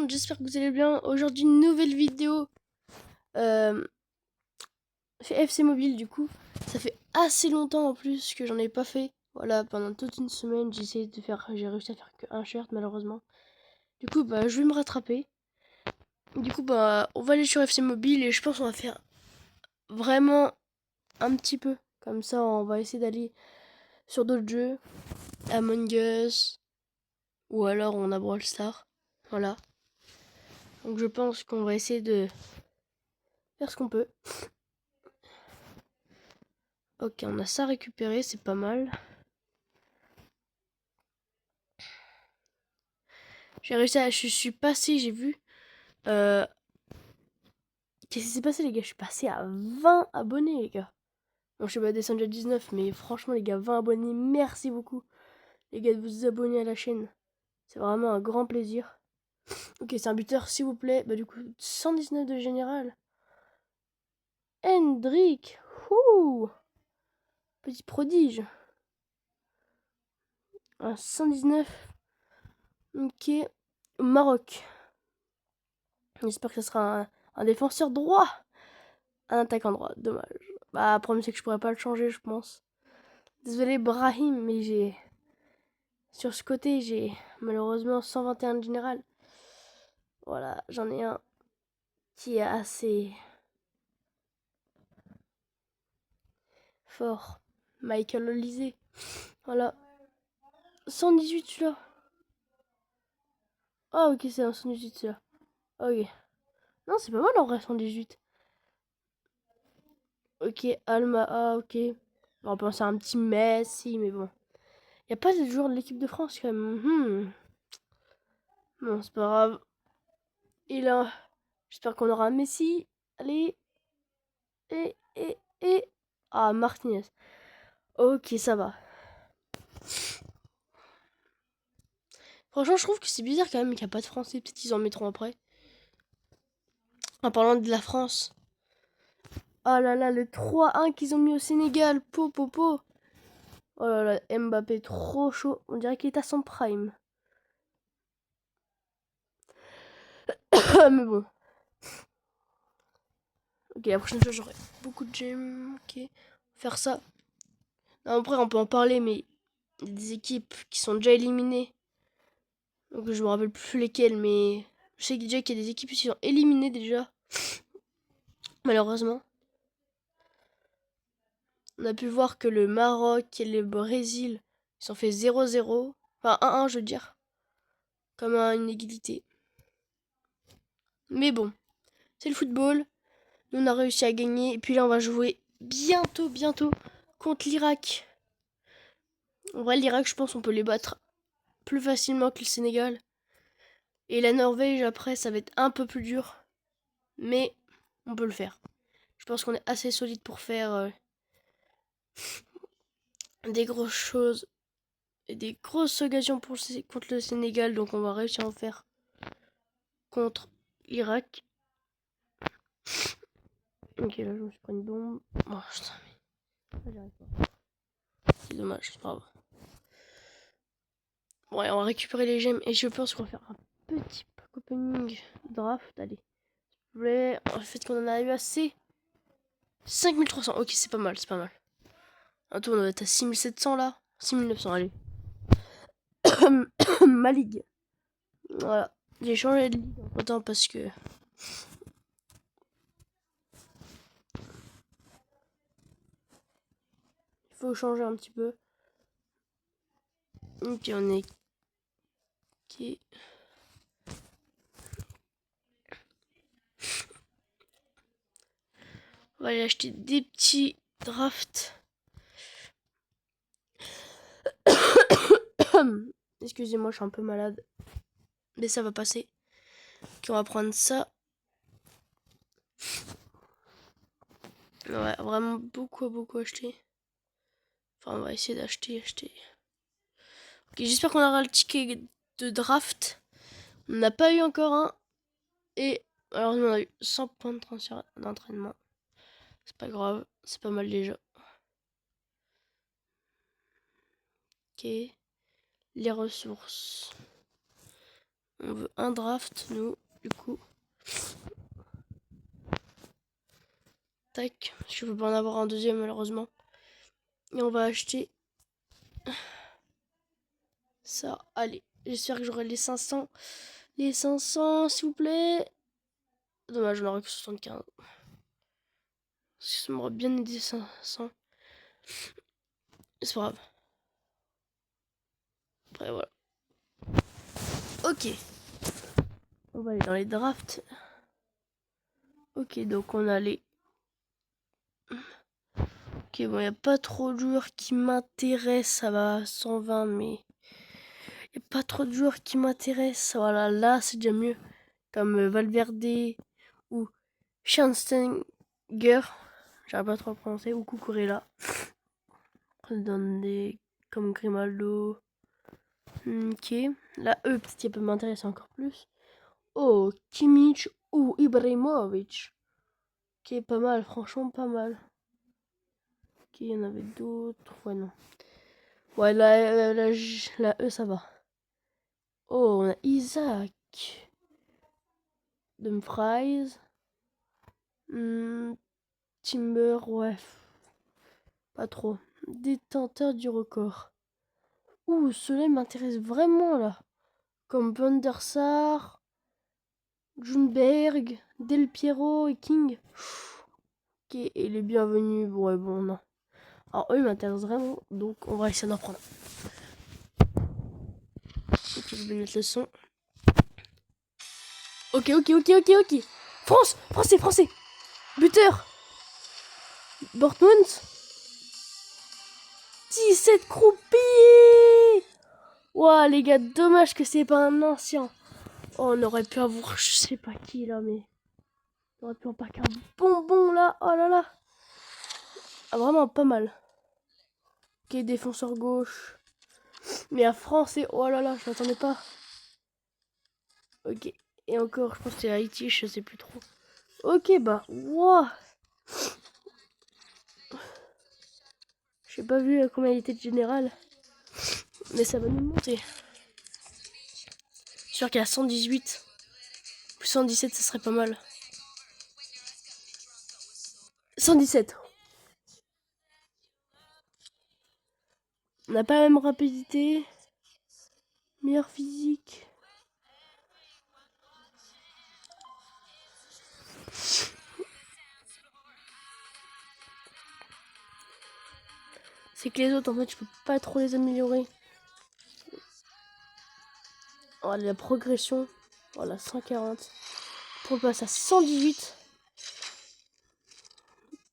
monde, j'espère que vous allez bien. Aujourd'hui, une nouvelle vidéo FC Mobile du coup. Ça fait assez longtemps en plus que j'en ai pas fait. Voilà, pendant toute une semaine, j'ai réussi à faire qu'un shirt malheureusement. Du coup, je vais me rattraper. Du coup, on va aller sur FC Mobile et je pense qu'on va faire vraiment un petit peu. Comme ça, on va essayer d'aller sur d'autres jeux. Among Us. Ou alors on a Brawl Stars. Voilà. Donc je pense qu'on va essayer de faire ce qu'on peut. Ok, on a ça récupéré, c'est pas mal. J'ai réussi à... Je suis passé, j'ai vu. Qu'est-ce qui s'est passé, les gars? Je suis passé à 20 abonnés, les gars. Bon, je suis pas descendu à 19, mais franchement, les gars, 20 abonnés, merci beaucoup. Les gars, de vous abonner à la chaîne. C'est vraiment un grand plaisir. Ok, c'est un buteur, s'il vous plaît. Du coup, 119 de général. Hendrik. Ouh, petit prodige. Un 119. Ok. Maroc. J'espère que ce sera un défenseur droit. Un attaquant droit, dommage. Le problème c'est que je pourrais pas le changer, je pense. Désolé Brahim, mais sur ce côté, j'ai malheureusement 121 de général. Voilà, j'en ai un qui est assez fort. Michael Olise. Voilà. 118 celui-là. Ah ok, c'est un 118 celui-là. Ok. Non, c'est pas mal en vrai 118. Ok, Alma, ok. On va penser à un petit Messi, mais bon. Y a pas de joueurs de l'équipe de France quand même. Bon, c'est pas grave. Et là, j'espère qu'on aura un Messi. Allez. Et. Ah, Martinez. Ok, ça va. Franchement, je trouve que c'est bizarre quand même qu'il n'y a pas de Français. Peut-être qu'ils en mettront après. En parlant de la France. Oh là là, le 3-1 qu'ils ont mis au Sénégal. Po. Oh là là, Mbappé, trop chaud. On dirait qu'il est à son prime. Mais bon. Ok, la prochaine fois, j'aurai beaucoup de gemmes. Ok. Faire ça. Non, après, on peut en parler, mais il y a des équipes qui sont déjà éliminées. Donc, je me rappelle plus lesquelles, mais je sais déjà qu'il y a des équipes qui sont éliminées déjà. Malheureusement. On a pu voir que le Maroc et le Brésil ils sont fait 0-0. Enfin 1-1 je veux dire. Comme une égalité. Mais bon, c'est le football. Nous on a réussi à gagner. Et puis là on va jouer bientôt contre l'Irak. En vrai l'Irak je pense on peut les battre plus facilement que le Sénégal. Et la Norvège après ça va être un peu plus dur. Mais on peut le faire. Je pense qu'on est assez solide pour faire des grosses choses. Et des grosses occasions contre le Sénégal. Donc on va réussir à en faire contre l'Irak. Ok, là je me suis pris une bombe. Oh putain, mais j'arrive pas. C'est dommage, c'est pas grave. Ouais, on va récupérer les gemmes et je pense qu'on va faire un petit opening draft. Allez, s'il vous plaît. En fait, qu'on en a eu assez. 5300, ok, c'est pas mal, c'est pas mal. Attends, on doit être à 6700 là. 6900, allez. Ma ligue. Voilà. J'ai changé de ligue entre temps parce que. Il faut changer un petit peu. Ok, on est. Ok. On va aller acheter des petits drafts. Excusez-moi, je suis un peu malade. Mais ça va passer. Ok, on va prendre ça. Ouais, vraiment beaucoup acheter. Enfin, on va essayer d'acheter. Ok, j'espère qu'on aura le ticket de draft. On n'a pas eu encore un. Et alors, on a eu 100 points de transfert d'entraînement. C'est pas grave, c'est pas mal déjà. Ok. Les ressources. On veut un draft, nous, du coup. Tac, je peux pas en avoir un deuxième malheureusement. Et on va acheter ça. Allez, j'espère que j'aurai les 500. Les 500, s'il vous plaît. Dommage, on aurait que 75. Ça m'aurait bien aidé 500. C'est pas grave. Après, voilà. Ok. On va aller dans les drafts. Ok, donc on a les... Ok, bon, il n'y a pas trop de joueurs qui m'intéressent. Ça va à 120, mais... Il n'y a pas trop de joueurs qui m'intéressent. Voilà, là, c'est déjà mieux. Comme Valverde ou Schwarzenegger. J'arrive pas trop à le prononcer. Ou Cucurella. On donne des... Comme Grimaldo. Ok. Là, eux, peut-être qu'ils peuvent m'intéresser encore plus. Oh, Kimmich ou Ibrahimovic. Ok, pas mal. Franchement, pas mal. Ok, il y en avait d'autres. Ouais, non. Ouais, là, eux, ça va. Oh, on a Isaac. Dumfries. Timber, ouais. Pas trop. Détenteur du record. Ouh, ceux-là m'intéresse vraiment, là. Comme Van der Sar, Junberg, Del Piero et King. Ok, et les bienvenus. Ouais, bon, non. Alors, eux, ils m'intéressent vraiment. Donc, on va essayer d'en prendre. Ok, je vais mettre le son. Ok. France, français. Buteur. Dortmund. 17 croupiers. Ouah, les gars, dommage que c'est pas un ancien. Oh, on aurait pu avoir, je sais pas qui là, mais... On aurait pu en packer un bonbon là. Oh là là. Ah, vraiment pas mal. Ok, défenseur gauche. Mais un français. Oh là là, je m'attendais pas. Ok. Et encore, je pense que c'est Haïti, je sais plus trop. Ok, bah, wow. J'ai pas vu combien il était de général. Mais ça va nous monter. Je suis sûr qu'il y a 118. Plus 117, ça serait pas mal. 117. On n'a pas la même rapidité. Meilleure physique. C'est que les autres, en fait, je peux pas trop les améliorer. Oh, la progression. Voilà, 140. On passe à 118.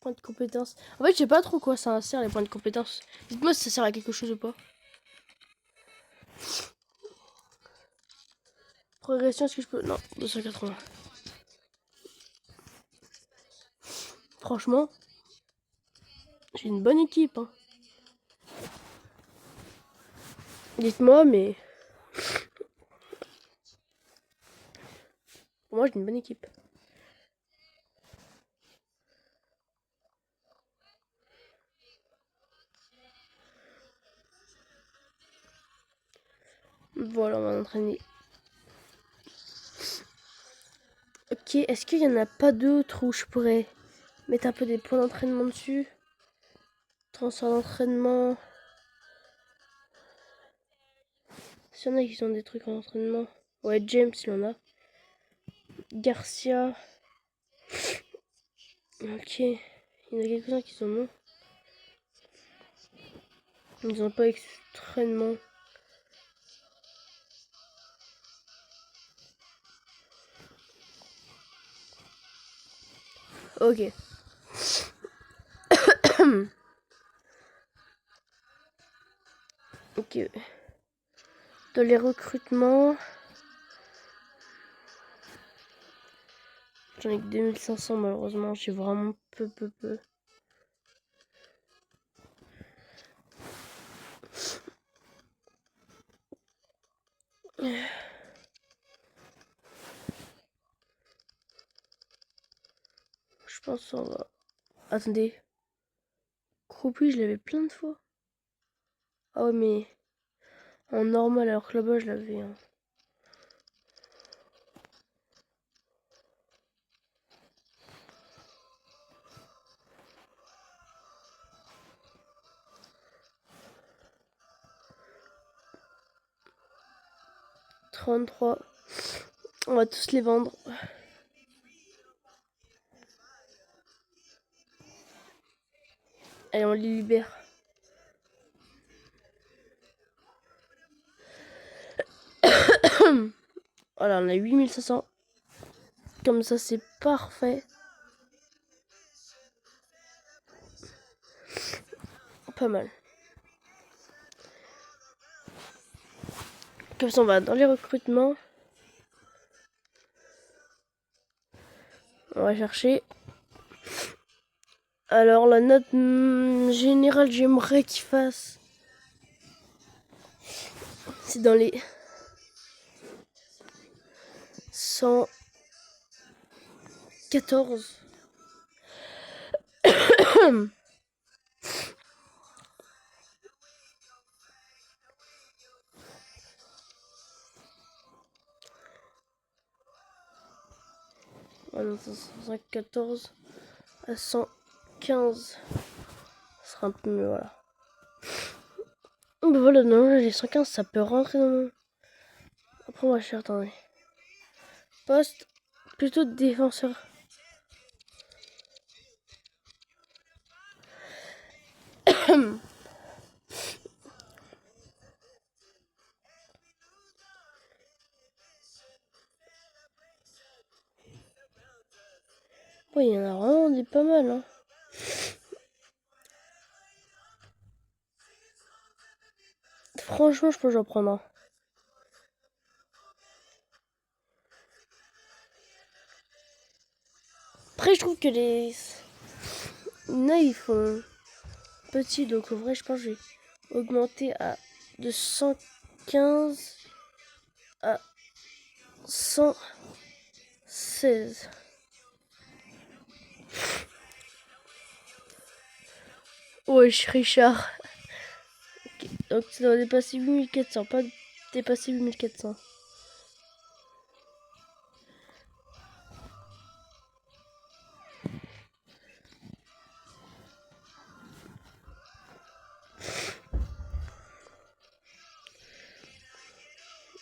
Points de compétence. En fait, je sais pas trop quoi ça sert, les points de compétence. Dites-moi si ça sert à quelque chose ou pas. Progression, est-ce que je peux... Non, 280. Franchement, j'ai une bonne équipe. Hein. Dites-moi, mais... Pour moi, j'ai une bonne équipe. Voilà, on va entraîner. Ok, est-ce qu'il y en a pas d'autres où je pourrais mettre un peu des points d'entraînement dessus? Transfert d'entraînement. S'il y en a qui ont des trucs en entraînement. Ouais, James, il en a. Garcia. Ok. Il y en a quelques-uns qui en ont. Ils n'ont pas extrêmement. Ok. Ok. Dans les recrutements. J'en ai que 2500 malheureusement. J'ai vraiment peu. Je pense qu'on va... Attendez. Croupi, je l'avais plein de fois. Ah ouais, mais... En normal, alors que là-bas, je l'avais... Hein. 33. On va tous les vendre. Allez, on les libère. Voilà, on a 8500. Comme ça, c'est parfait. Pas mal. Comme ça, on va dans les recrutements. On va chercher. Alors, la note générale, j'aimerais qu'il fasse. C'est dans les 114. Voilà, 114 à 115. Ce sera un peu mieux, voilà. Bah voilà, non, les 115, ça peut rentrer dans mon... Après, on va chercher, attendez. Poste, plutôt défenseur. Oui, il y en a vraiment des pas mal, hein. Franchement, je pense que je vais en prendre un. Après, je trouve que les nains, ils font petit, donc en vrai, je pense que je vais augmenter à de 115 à 116. Wesh, Richard. Okay. Donc ça doit dépasser 8400, pas dépasser 8400.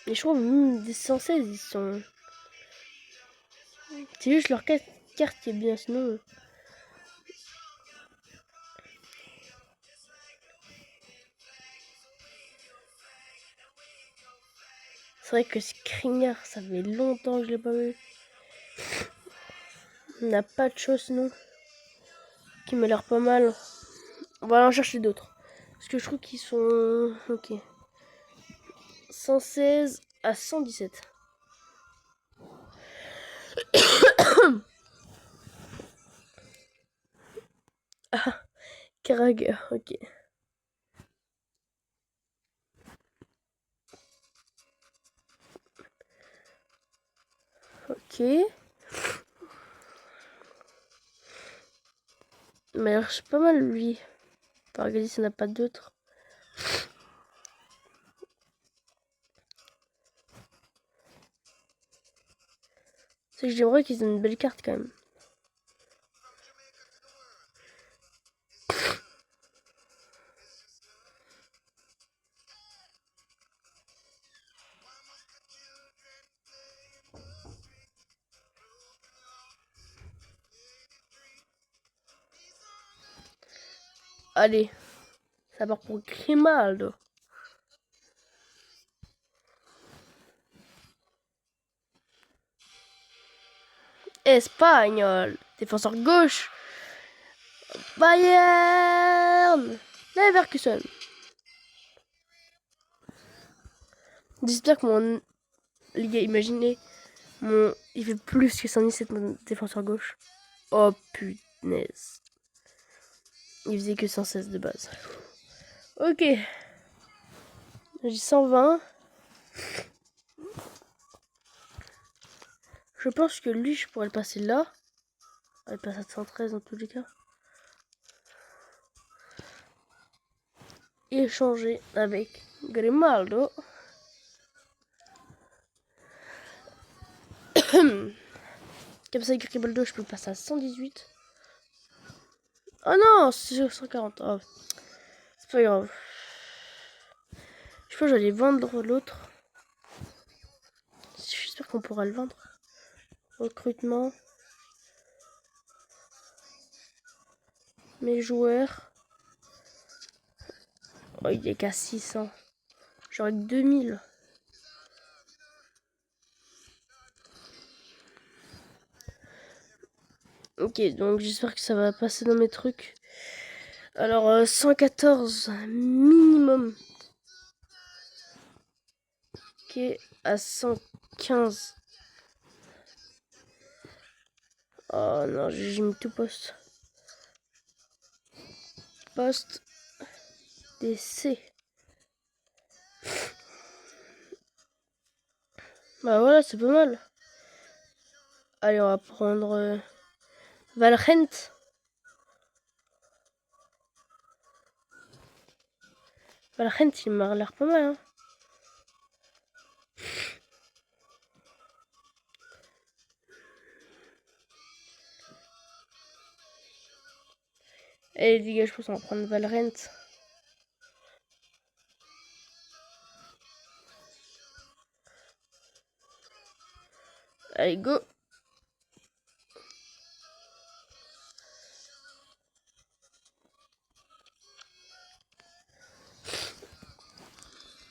Et je trouve même des 116, ils sont... C'est juste leur carte qui est bien, sinon... C'est vrai que Skriniar, ça fait longtemps que je l'ai pas vu. On n'a pas de choses sinon. Qui m'a l'air pas mal. On va aller en chercher d'autres. Parce que je trouve qu'ils sont... Ok. 116 à 117. Ah, Carragher, ok. Ok. Mais alors, c'est pas mal lui. On va regarder s'il n'y en a pas d'autres. C'est que j'aimerais qu'ils aient une belle carte quand même. Allez. Ça part pour Grimaldo. Espagnol. Défenseur gauche. Bayern. Leverkusen. J'espère que mon... Les gars, imaginez. Il fait plus que 117 mon défenseur gauche. Oh punaise. Il faisait que 116 de base. Ok. J'ai 120. Je pense que lui, je pourrais le passer là. Il passe à 113 dans tous les cas. Et échanger avec Grimaldo. Comme ça, avec Grimaldo, je peux le passer à 118. Oh non, c'est 140. Oh. C'est pas grave. Je pense que j'allais vendre l'autre. qu'on pourra le vendre. Recrutement. Mes joueurs. Oh, il est qu'à 600. J'aurais que 2000. Ok, donc j'espère que ça va passer dans mes trucs. Alors, 114 minimum. Ok, à 115. Oh non, j'ai mis tout poste. Poste DC. Bah voilà, c'est pas mal. Allez, on va prendre Valorant. Valorant, il m'a l'air pas mal. Hein. Allez les gars, je pense qu'on va prendre Valorant. Allez, go.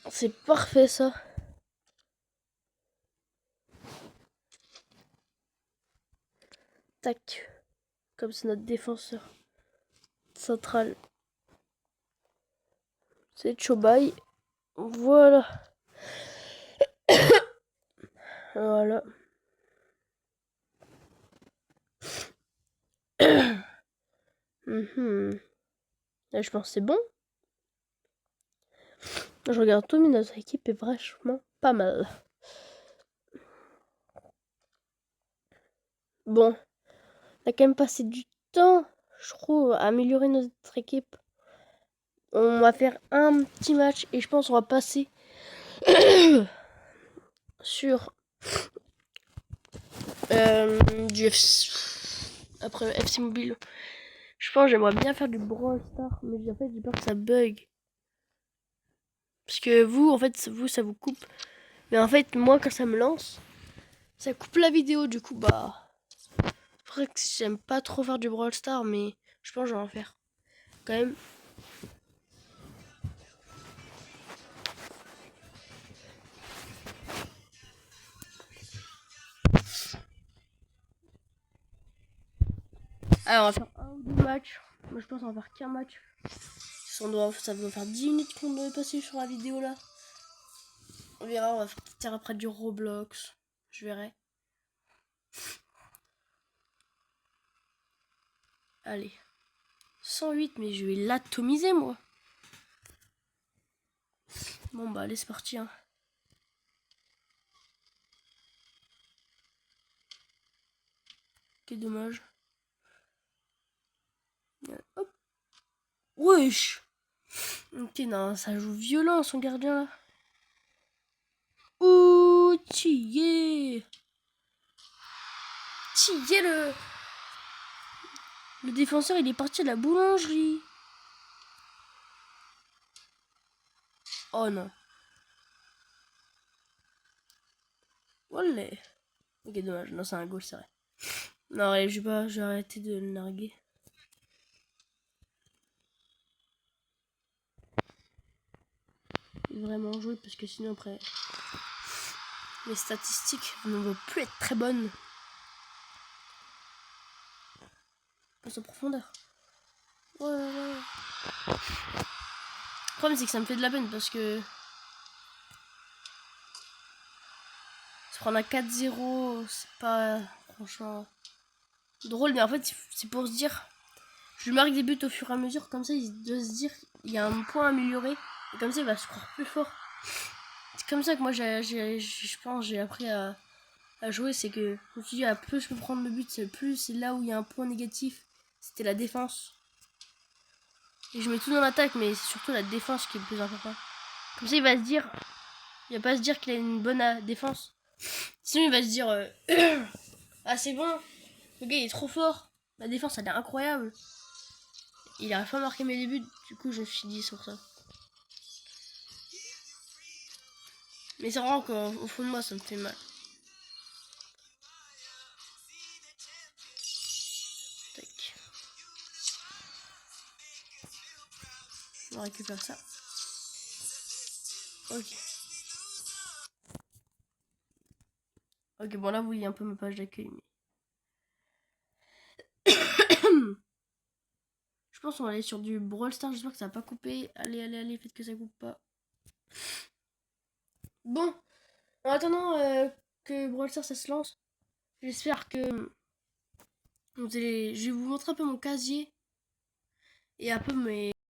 C'est parfait ça. Tac. Comme c'est notre défenseur central. C'est Chobai. Voilà. Voilà. Là, je pense que c'est bon. Je regarde tout, mais notre équipe est vachement pas mal. Bon, on a quand même passé du temps, je trouve, à améliorer notre équipe. On va faire un petit match et je pense qu'on va passer sur du après FC Mobile. Je pense que j'aimerais bien faire du Brawl Stars, mais en fait j'ai peur que ça bug. Parce que vous, en fait, vous, ça vous coupe. Mais en fait, moi, quand ça me lance, ça coupe la vidéo. Du coup, bah... C'est vrai que j'aime pas trop faire du Brawl Stars, mais je pense que je vais en faire. Quand même. Alors, on va faire un ou deux matchs. Moi, je pense qu'on va faire qu'un match. Ça doit faire 10 minutes qu'on doit passer sur la vidéo, là. On verra, on va faire après du Roblox. Je verrai. Allez. 108, mais je vais l'atomiser, moi. Bon, bah, allez, c'est parti, hein. Quel dommage. Hop. Wesh. Ok, non, ça joue violent, son gardien, là. Ouh, tillé. Tillé, le défenseur, il est parti à la boulangerie. Oh, non. Olé. Ok, dommage. Non, c'est un goal, c'est vrai. Non, allez, je vais arrêter de le narguer. Vraiment jouer parce que sinon après les statistiques ne vont plus être très bonnes. Passe en profondeur. Ouais. Le problème c'est que ça me fait de la peine parce que se prendre un 4-0, c'est pas franchement drôle, mais en fait c'est pour se dire, je lui marque des buts au fur et à mesure, comme ça il doit se dire il y a un point amélioré, et comme ça il va se croire plus fort. C'est comme ça que moi je pense j'ai appris à jouer, c'est que je me suis dit, plus je peux prendre le but, plus c'est là où il y a un point négatif, c'était la défense. Et je mets tout dans l'attaque, mais c'est surtout la défense qui est le plus important. Comme ça il va se dire, il va pas se dire qu'il a une bonne défense. Sinon il va se dire, ah c'est bon, le gars il est trop fort, la défense elle est incroyable. Il arrive pas à marquer mes débuts, du coup je me suis dit sur ça. Mais c'est vraiment qu'au fond de moi ça me fait mal. On récupère ça. Ok. Ok, bon là vous voyez un peu ma page d'accueil. Mais... je pense qu'on va aller sur du Brawl Stars. J'espère que ça va pas couper. Allez, faites que ça coupe pas. Bon, en attendant que Brawl Stars ça se lance, j'espère que je vais vous montrer un peu mon casier et un peu mes